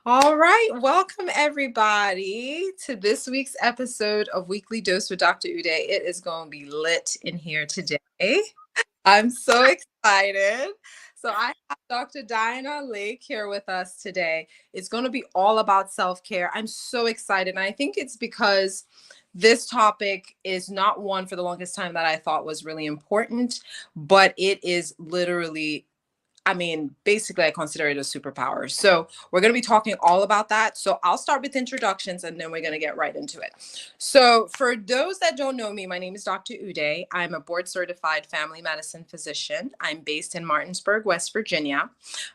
All right, welcome everybody to this week's episode of Weekly Dose with Dr. Uday. It is going to be lit in here today. I'm so excited. So I have Dr. Diana Lake here with us today. It's going to be all about self-care. I'm so excited. And I think it's because this topic is not one for the longest time that I thought was really important, but it is literally, basically, I consider it a superpower. So, we're going to be talking all about that. So, I'll start with introductions and then we're going to get right into it. So, for those that don't know me, my name is Dr. Uday. I'm a board certified family medicine physician. I'm based in Martinsburg, West Virginia.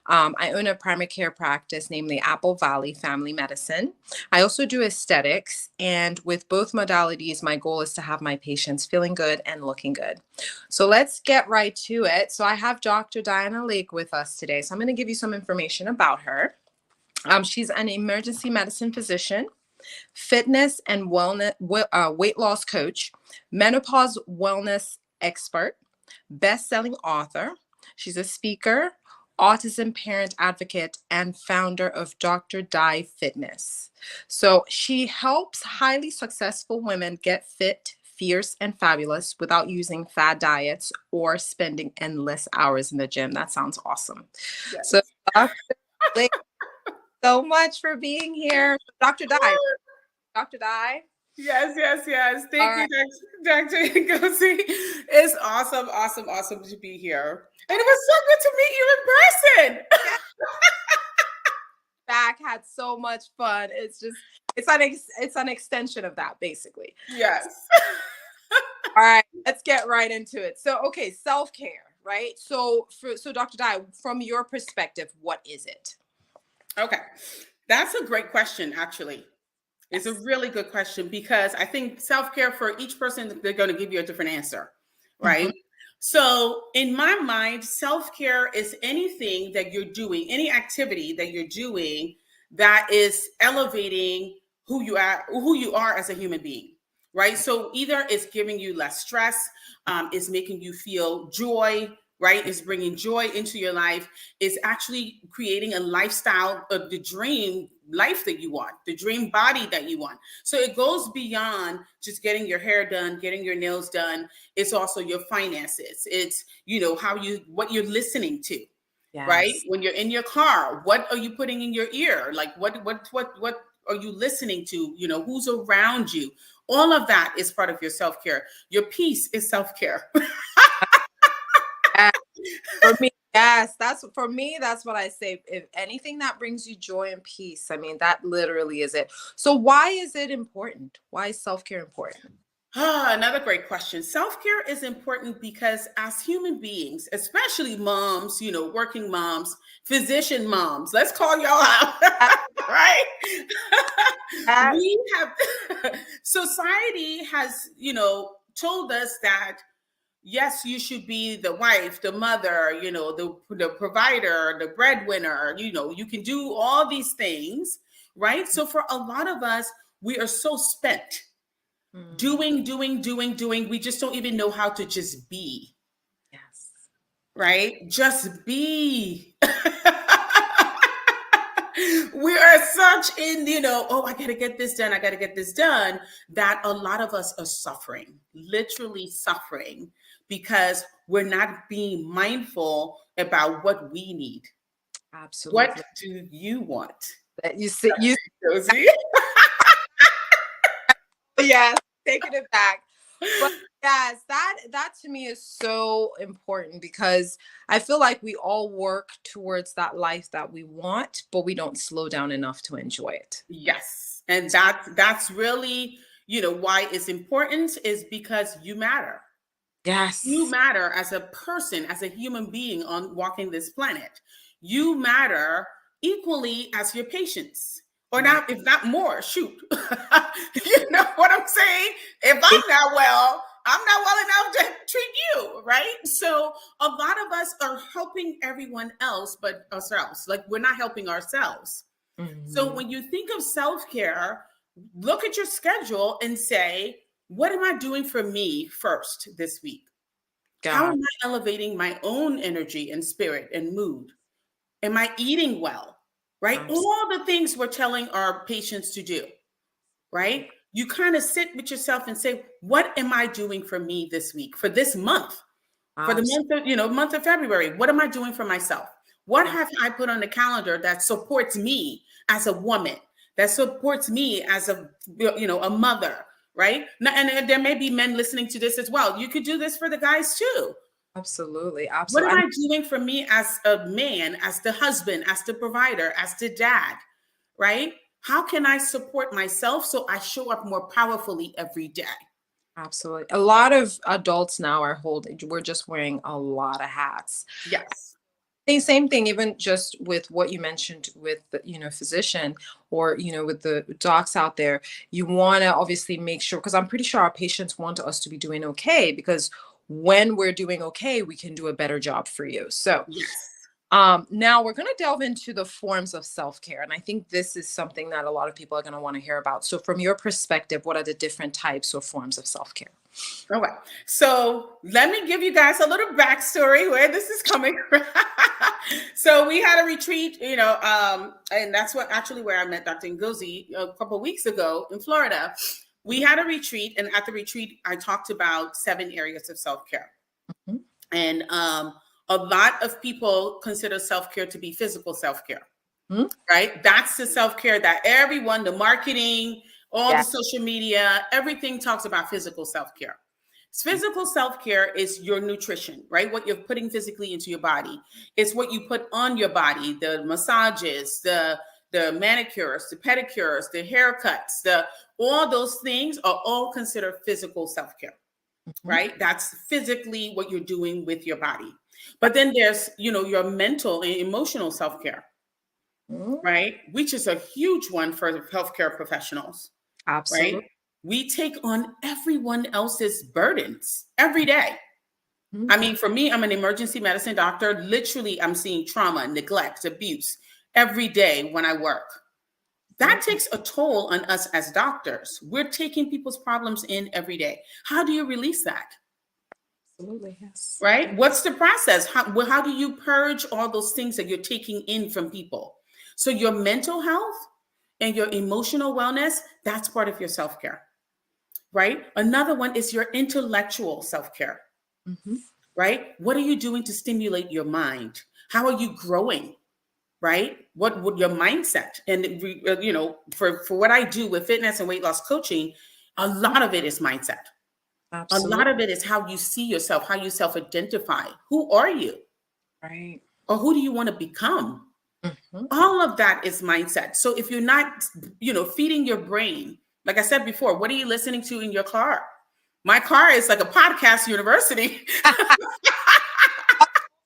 I own a primary care practice, namely Apple Valley Family Medicine. I also do aesthetics. And with both modalities, my goal is to have my patients feeling good and looking good. So let's get right to it. So I have Dr. Diana Lake with us today. So I'm going to give you some information about her. She's an emergency medicine physician, fitness and wellness, weight loss coach, menopause wellness expert, best-selling author. She's a speaker, autism parent advocate, and founder of Dr. Di Fitness. So she helps highly successful women get fit, fierce, and fabulous without using fad diets or spending endless hours in the gym. That sounds awesome. Yes. So, Dr. Lake, so much for being here. Dr. Di, Dr. Di. Yes. All Thank you, right. Dr. Ngozi. It's awesome to be here. And it was so good to meet you in person. Back had so much fun. It's an extension of that basically. Yes. All right, let's get right into it. So, okay, self-care, right? So Dr. Di, from your perspective, what is it? Okay. That's a great question, actually. It's a Yes. really good question because I think self-care for each person, they're going to give you a different answer, Mhm. right? So, in my mind, self-care is anything that you're doing, any activity that you're doing that is elevating who you are as a human being, right? So, either it's giving you less stress, it's making you feel joy, right? It's bringing joy into your life, is actually creating a lifestyle of the dream life that you want, the dream body that you want. So it goes beyond just getting your hair done, getting your nails done. It's also your finances. It's, what you're listening to, right? Yes. When you're in your car, what are you putting in your ear? Like what are you listening to? Who's around you? All of that is part of your self-care. Your peace is self-care. Yes. For me, yes, that's for me, that's what I say. If anything that brings you joy and peace, that literally is it. So why is it important? Why is self-care important? Another great question. Self care is important because, as human beings, especially moms, working moms, physician moms, let's call y'all out, right? Yes. We have, society has, told us that, yes, you should be the wife, the mother, the provider, the breadwinner, you can do all these things, right? So, for a lot of us, we are so spent Mm, doing. We just don't even know how to just be, yes. right? Just be. We are such in, oh, I got to get this done. I got to get this done. That a lot of us are suffering, literally suffering, because we're not being mindful about what we need. What Absolutely. do you want? That you Josie? yes, taking it back. But yes, that to me is so important because I feel like we all work towards that life that we want, but we don't slow down enough to enjoy it. Yes. And that's really, why it's important is because you matter. You Yes. matter as a person, as a human being on walking this planet. You matter equally as your patients. Or Yeah. not, if not more, shoot. You know what I'm saying? If I'm not well enough to treat you, right? So a lot of us are helping everyone else but ourselves. Like we're not helping ourselves. So Mhm. when you think of self-care, look at your schedule and say, what am I doing for me first this week? How God. am I elevating my own energy and spirit and mood? Am I eating well? right? Abs- All the things we're telling our patients to do, right? You kind of sit with yourself and say, what am I doing for me this week, for this month, for the abs- month of February? What am I doing for myself? What ab- have I put on the calendar that supports me as a woman, that supports me as a mother, right? And there may be men listening to this as well. You could do this for the guys too. Absolutely. What am Absolutely. I doing for me as a man, as the husband, as the provider, as the dad, right? How can I support myself so I show up more powerfully every day? Absolutely. A lot of adults now are holding, we're just wearing a lot of hats. Yes. The same thing, even just with what you mentioned with the, physician, or, with the docs out there, you want to obviously make sure, because I'm pretty sure our patients want us to be doing okay, because when we're doing okay, we can do a better job for you. So, Yes. now we're going to delve into the forms of self-care. And I think this is something that a lot of people are going to want to hear about. So, from your perspective, what are the different types or forms of self-care? All right. So let me give you guys a little backstory where this is coming from. So we had a retreat, and that's what actually where I met Dr. Ngozi a couple of weeks ago in Florida. We had a retreat, and at the retreat, I talked about 7 areas of self-care. Mhm. And a lot of people consider self-care to be physical self-care, Mhm. right? That's the self-care that everyone, the marketing, all the Yeah. social media, everything talks about physical self-care. Physical self-care is your nutrition, right? What you're putting physically into your body. It's what you put on your body, the massages, the manicures, the pedicures, the haircuts, the all those things are all considered physical self-care, Mhm. right? That's physically what you're doing with your body. But then there's, your mental and emotional self-care, Mhm. right? Which is a huge one for healthcare professionals, right? Absolutely. We take on everyone else's burdens every day. I mean, for me, I'm an emergency medicine doctor. Literally, I'm seeing trauma, neglect, abuse every day when I work. That Absolutely. takes a toll on us as doctors. We're taking people's problems in every day. How do you release that? Absolutely. Yes. Right? What's the process? How do you purge all those things that you're taking in from people? So, your mental health and your emotional wellness, that's part of your self care, right? Another one is your intellectual self care, Mhm. right? What are you doing to stimulate your mind? How are you growing? Right? What would your mindset? And for what I do with fitness and weight loss coaching, a lot of it is mindset. A Absolutely. lot of it is how you see yourself, how you self-identify. Who are you? Right. Or who do you want to become? Mhm. All of that is mindset. So if you're not, feeding your brain, like I said before, what are you listening to in your car? My car is like a podcast university.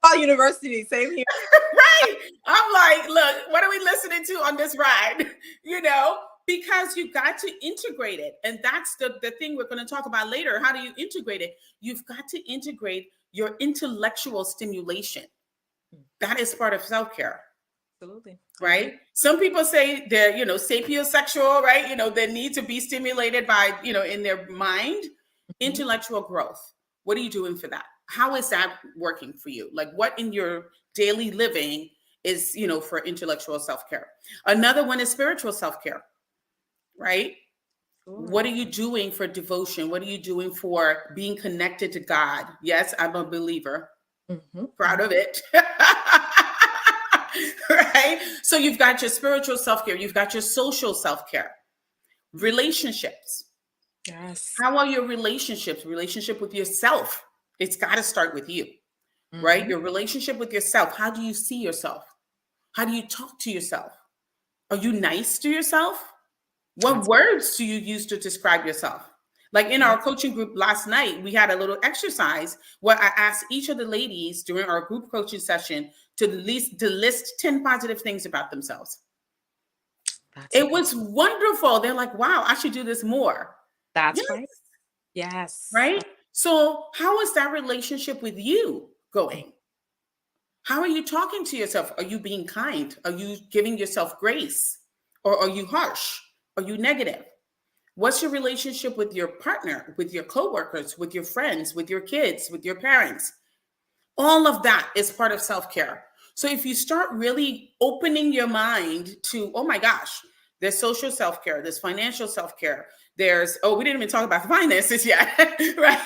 Oh, university, same here. Right. I'm like, look, what are we listening to on this ride? You know, because you got to integrate it. And that's the thing we're going to talk about later. How do you integrate it? You've got to integrate your intellectual stimulation. That is part of self-care, Absolutely. I agree. right? Some people say they're, sapiosexual, right? They need to be stimulated by, in their mind. Mhm. Intellectual growth. What are you doing for that? How is that working for you? Like, what in your daily living is, for intellectual self-care? Another one is spiritual self-care, right? Sure. What are you doing for devotion? What are you doing for being connected to God? Yes, I'm a believer, Mhm. proud Mhm. of it. Right? So you've got your spiritual self-care, you've got your social self-care, relationships. Yes. How are your relationships? Relationship with yourself. It's got to start with you, right? Mhm. Your relationship with yourself. How do you see yourself? How do you talk to yourself? Are you nice to yourself? What That's words do you use to describe yourself? Like in right. our coaching group last night, we had a little exercise where I asked each of the ladies during our group coaching session to list 10 positive things about themselves. That's a It good. was wonderful. They're like, wow, I should do this more. Yes, That's right. Yes. right? So, how is that relationship with you going? How are you talking to yourself? Are you being kind? Are you giving yourself grace? Or are you harsh? Are you negative? What's your relationship with your partner, with your coworkers, with your friends, with your kids, with your parents? All of that is part of self care. So if you start really opening your mind to, oh my gosh, there's social self-care, there's financial self-care, there's, oh, we didn't even talk about finances yet, right?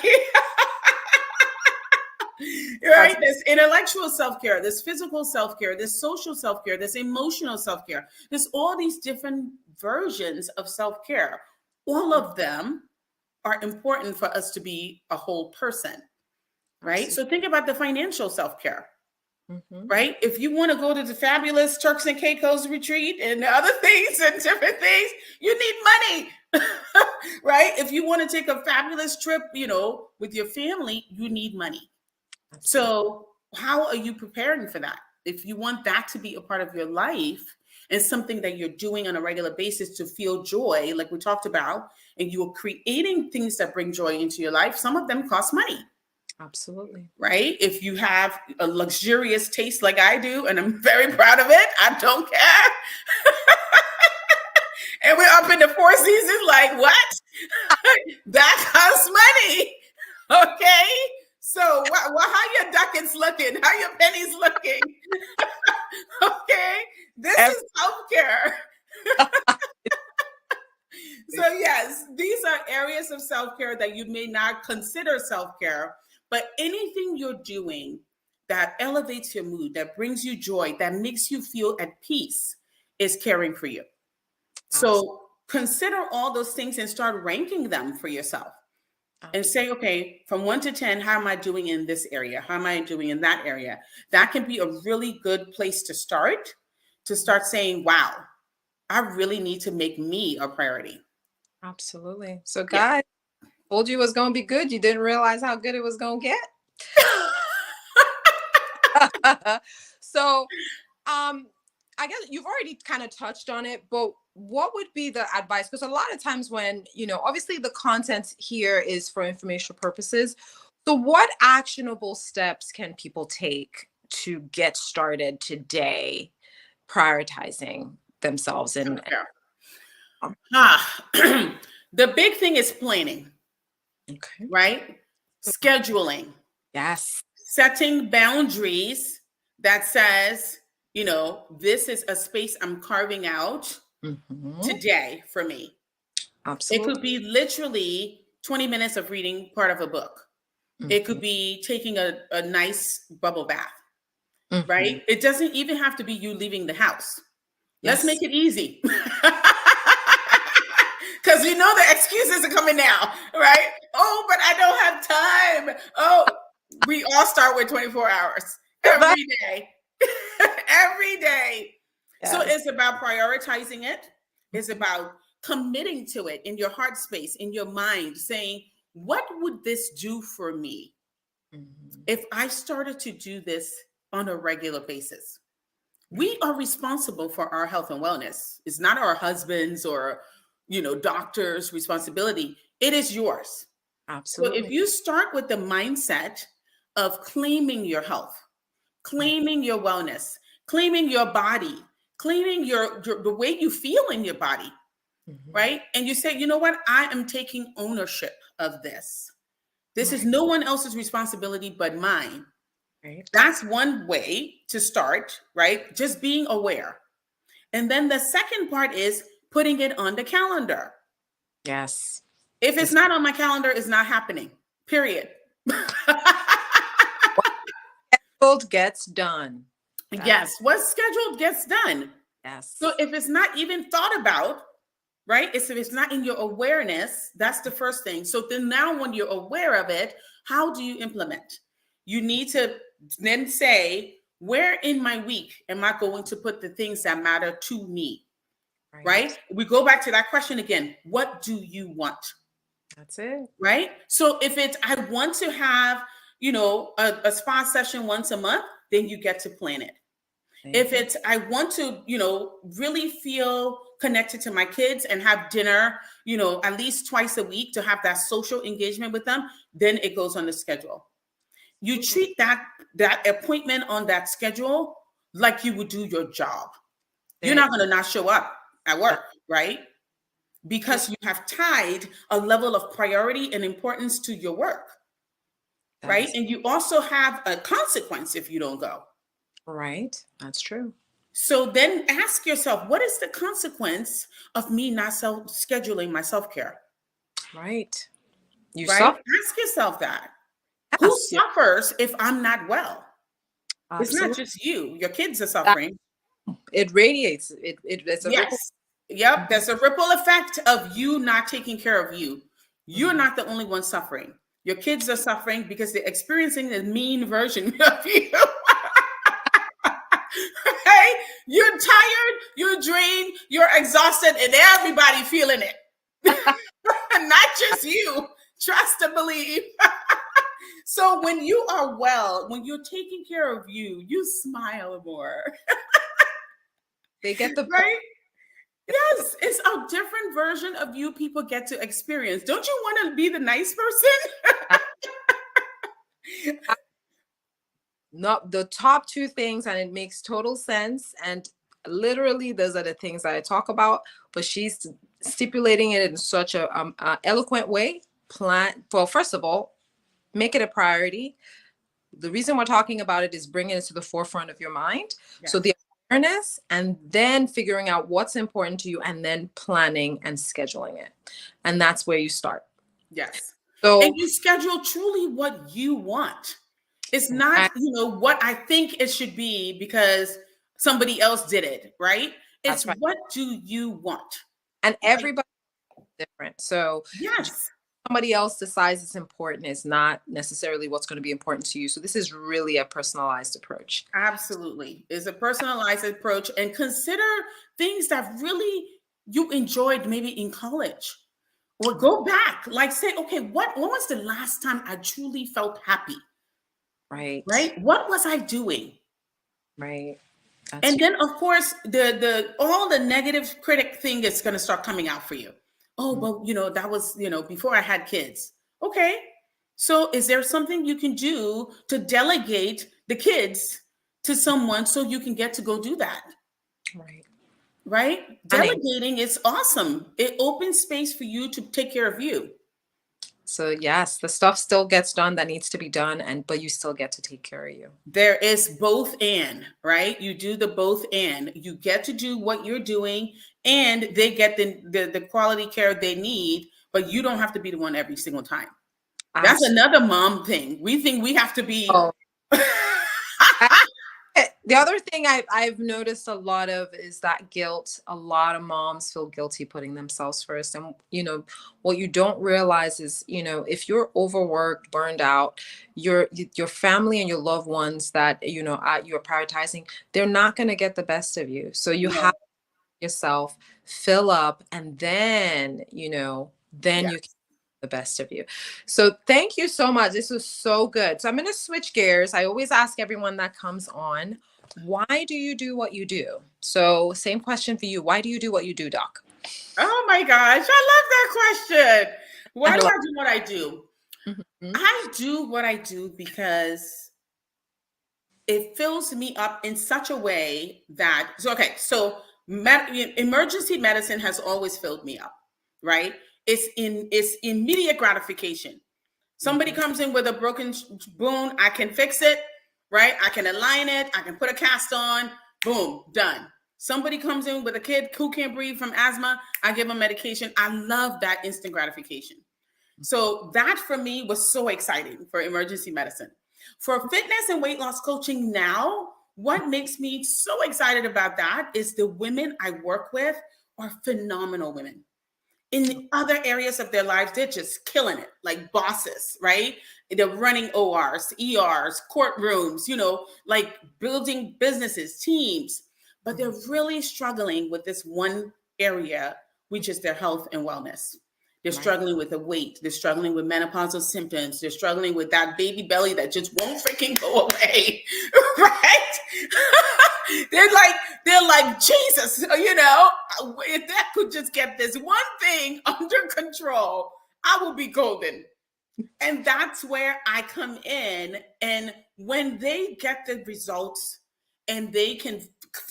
That's Right? There's intellectual self-care, there's physical self-care, there's social self-care, there's emotional self-care. There's all these different versions of self-care. All of them are important for us to be a whole person, right? absolutely. So think about the financial self-care, Hmm. right? If you want to go to the fabulous Turks and Caicos retreat and other things and different things, you need money, right? If you want to take a fabulous trip, with your family, you need money. Absolutely. So, how are you preparing for that? If you want that to be a part of your life and something that you're doing on a regular basis to feel joy, like we talked about, and you're creating things that bring joy into your life, some of them cost money, Absolutely. right? If you have a luxurious taste like I do, and I'm very proud of it, I don't care. And we're up in the Four Seasons, like, what? That costs money. Okay. So how your ducats looking? How your pennies looking? Okay. This Ev- is self-care. So yes, these are areas of self-care that you may not consider self-care, but anything you're doing that elevates your mood, that brings you joy, that makes you feel at peace is caring for you. abs- So consider all those things and start ranking them for yourself and Absolutely. say, okay, from 1 to 10, how am I doing in this area? How am I doing in that area? That can be a really good place to start saying, wow, I really need to make me a priority. Absolutely. So, Yeah. guys, told you it was going to be good. You didn't realize how good it was going to get. So, um, I guess you've already kind of touched on it, but what would be the advice? Because a lot of times when, obviously the content here is for informational purposes. So, what actionable steps can people take to get started today, prioritizing themselves and Self-care. um, The big thing is planning, okay. right? Scheduling, Yes. setting boundaries that says, this is a space I'm carving out Hmm. today for me. It Absolutely. could be literally 20 minutes of reading part of a book. It Hmm. could be taking a nice bubble bath, Hmm. right? It doesn't even have to be you leaving the house. Let's Yes. make it easy. Because the excuses are coming now, right? Oh, but I don't have time. Oh, we all start with 24 hours every day. Every day. So Yes. it's about prioritizing it. It's about committing to it in your heart space, in your mind, saying, what would this do for me Mhm. if I started to do this on a regular basis? Right. We are responsible for our health and wellness. It's not our husband's or, doctor's responsibility. It is yours. So if Absolutely. you start with the mindset of claiming your health, claiming your wellness, claiming your body, claiming the way you feel in your body, Mhm. right? And you say, you know what? I am taking ownership of this. This is Right. no one else's responsibility but mine. Right. That's one way to start, right? Just being aware. And then the second part is putting it on the calendar. Yes. If it's This not on my calendar, it's not happening. Period. world gets done. That's Yes, what's scheduled gets done. So yes. if it's not even thought about, right? If it's not in your awareness, that's the first thing. So then now when you're aware of it, how do you implement? You need to then say, where in my week am I going to put the things that matter to me? Right? Right. We go back to that question again. What do you want? That's it. Right? So if it's, I want to have, a spa session once a month, then you get to plan it. There you If go. it's, I want to, really feel connected to my kids and have dinner, at least twice a week to have that social engagement with them, then it goes on the schedule. You Absolutely. treat that appointment on that schedule like you would do your job. You're There. not going to not show up at That, work, right? Because you have tied a level of priority and importance to your work, that right? is And you also have a consequence if you don't go. Right. That's true. So then ask yourself, what is the consequence of me not scheduling my self-care? Right. You Right? suffer. Ask yourself that. Who Yes. Yeah. suffers if I'm not well? It's not Absolutely. just you. Your kids are That, suffering. it radiates. It's a ripple. Yes. Yep. Mhm. There's a ripple effect of you not taking care of you. You're Mhm. not the only one suffering. Your kids are suffering because they're experiencing the mean version of you. Right? You're tired, you're drained, you're exhausted, and everybody feeling it. Not just you. Trust and believe. So when you are well, when you're taking care of you, you smile more, They get the best. right? Yes, it's a different version of you people get to experience. Don't you want to be the nice person? Not the top two things, and it makes total sense. And literally, those are the things that I talk about. But she's stipulating it in such a eloquent way. Plan. Well, first of all, make it a priority. The reason we're talking about it is bringing it to the forefront of your mind. So Yes, the awareness, and then figuring out what's important to you, and then planning and scheduling it. And that's where you start. yes. And So you schedule truly what you want. It's not, what I think it should be because somebody else did it, right? It's that's right. what do you want? And Like, everybody's different. So yes. somebody else decides it's important is not necessarily what's going to be important to you. So this is really a personalized approach. Absolutely. It's a personalized approach and consider things that really you enjoyed maybe in college or go back. Like say, okay, when was the last time I truly felt happy? Right. Right? What was I doing? Right. That's And huge. then of course the all the negative critic thing is going to start coming out for you. Oh, but that was, before I had kids. Okay. So is there something you can do to delegate the kids to someone so you can get to go do that? Right. Right? Planning. Delegating is awesome. It opens space for you to take care of you. So yes, the stuff still gets done that needs to be done, and but you still get to take care of you. There is both and, right? You do the both and. You get to do what you're doing and they get the quality care they need, but you don't have to be the one every single time. That's Absolutely. another mom thing. We think we have to be. Oh, the other thing I've noticed a lot of is that guilt. A lot of moms feel guilty putting themselves first. And, what you don't realize is, if you're overworked, burned out, your family and your loved ones that, you're prioritizing, they're not going to get the best of you. So you have No. yourself fill up, and then, then you Yes. the best of you. So thank you so much. This was so good. So I'm going to switch gears. I always ask everyone that comes on, why do you do what you do? So same question for you. Why do you do what you do, Doc? Oh my gosh. I love that question. Why I do love. I do what I do? Mhm. I do what I do because it fills me up in such a way that emergency medicine has always filled me up, right? It's immediate gratification. Somebody Mhm. comes in with a broken bone, I can fix it, right? I can align it, I can put a cast on, boom, done. Somebody comes in with a kid who can't breathe from asthma, I give them medication. I love that instant gratification. So that for me was so exciting for emergency medicine. For fitness and weight loss coaching now, what makes me so excited about that is the women I work with are phenomenal women. In other areas of their lives, they're just killing it, like bosses, right? They're running ORs, ERs, courtrooms, like building businesses, teams, but they're Mhm. really struggling with this one area, which is their health and wellness. They're Right. struggling with the weight. They're struggling with menopausal symptoms. They're struggling with that baby belly that just won't freaking go away, right? they're like they're like Jesus, if that could just get this one thing under control, I will be golden. And that's where I come in. And when they get the results and they can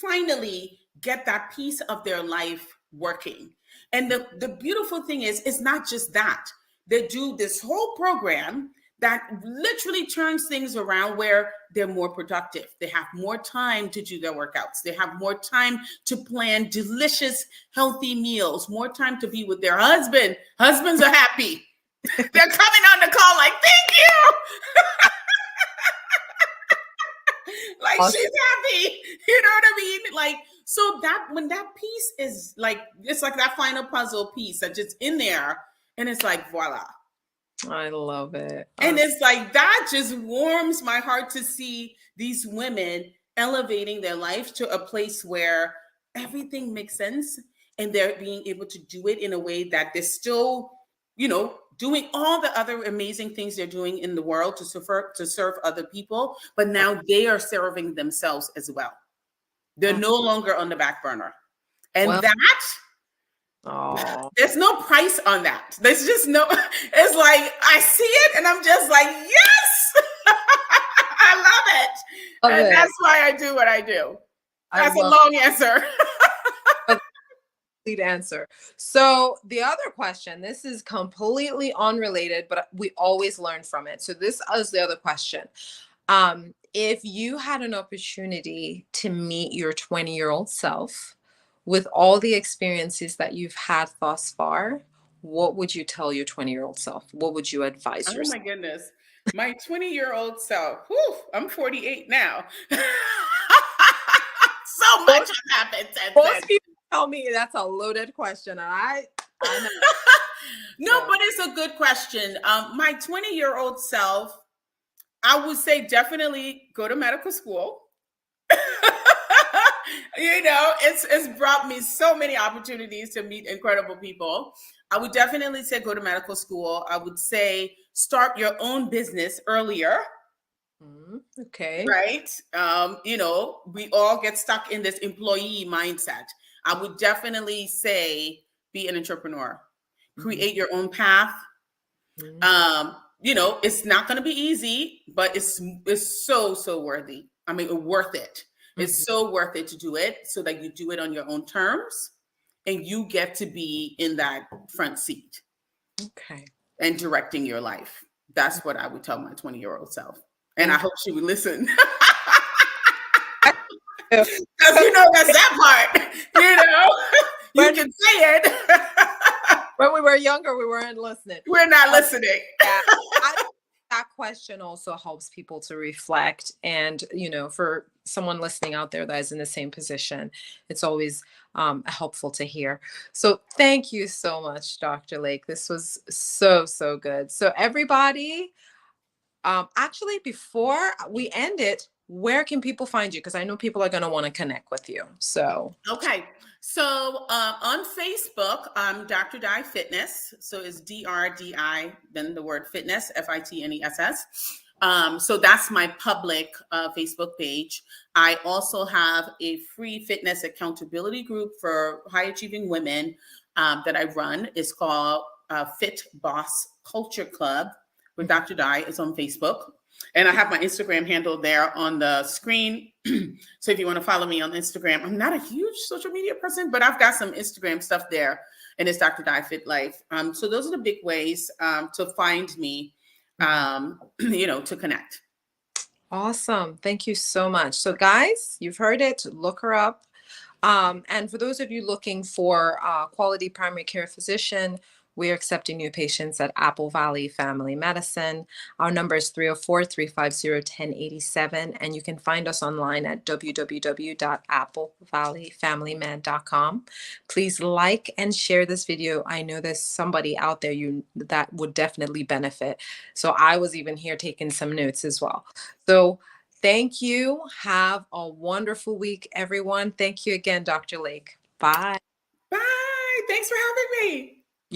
finally get that piece of their life working. And the beautiful thing is, it's not just that. They do this whole program that literally turns things around where they're more productive. They have more time to do their workouts. They have more time to plan delicious, healthy meals, more time to be with their husband. Husbands are happy. They're coming on the call like, thank you. Like Awesome. she's happy. You know what I mean? Like, so that when that piece is like, it's like that final puzzle piece that just in there, and it's like, voila. I love it. And it's like that just warms my heart to see these women elevating their life to a place where everything makes sense and they're being able to do it in a way that they're still, doing all the other amazing things they're doing in the world to serve other people, but now they are serving themselves as well. They're no longer on the back burner. And well, that oh, there's no price on that. There's just no, it's like I see it and I'm just like, yes, I love it. love And it. that's why I do what I do. I That's a love long answer. a complete answer. So the other question, this is completely unrelated, but we always learn from it. So this is the other question. If you had an opportunity to meet your 20-year-old self with all the experiences that you've had thus far, what would you tell your 20-year-old self? What would you advise Oh yourself? my goodness. My 20-year-old self, whew, I'm 48 now. So much Most, has happened since then. most people tell me that's a loaded question, and I know. No, So, but it's a good question. My 20-year-old self, I would say definitely go to medical school. It's brought me so many opportunities to meet incredible people. I would definitely say go to medical school. I would say start your own business earlier, okay. right? We all get stuck in this employee mindset. I would definitely say be an entrepreneur, Mhm. create your own path. Mhm. It's not going to be easy, but it's so worthy. I mean, worth it. It's Mhm. so worth it to do it so that you do it on your own terms and you get to be in that front seat Okay. and directing your life. That's what I would tell my 20-year-old self. And I Thank hope she would listen. you. Because that's that part. You When can say it. when we were younger, we weren't listening. We're not Um, listening. yeah, that question also helps people to reflect. And, for someone listening out there that is in the same position, it's always helpful to hear. So thank you so much, Dr. Lake. This was so good. So everybody, actually, before we end it, where can people find you? Because I know people are going to want to connect with you. So, Okay. So on Facebook, Dr. Di Fitness. So it's DRDI, then the word fitness, FITNESS. So that's my public Facebook page. I also have a free fitness accountability group for high achieving women that I run. It's called Fit Boss Culture Club with Dr. Di. It's on Facebook. And I have my Instagram handle there on the screen. So if you want to follow me on Instagram, I'm not a huge social media person, but I've got some Instagram stuff there, and it's Dr. Di Fit Life. So those are the big ways to find me, to connect. awesome. Thank you so much. So, guys, you've heard it. Look her up. And for those of you looking for quality primary care physician, we're accepting new patients at Apple Valley Family Medicine. Our number is 304-350-1087, and you can find us online at www.applevalleyfamilymed.com. Please like and share this video. I know there's somebody out there that would definitely benefit. So I was even here taking some notes as well. So thank you. Have a wonderful week, everyone. Thank you again, Dr. Lake. Bye. Bye. Thanks for having me.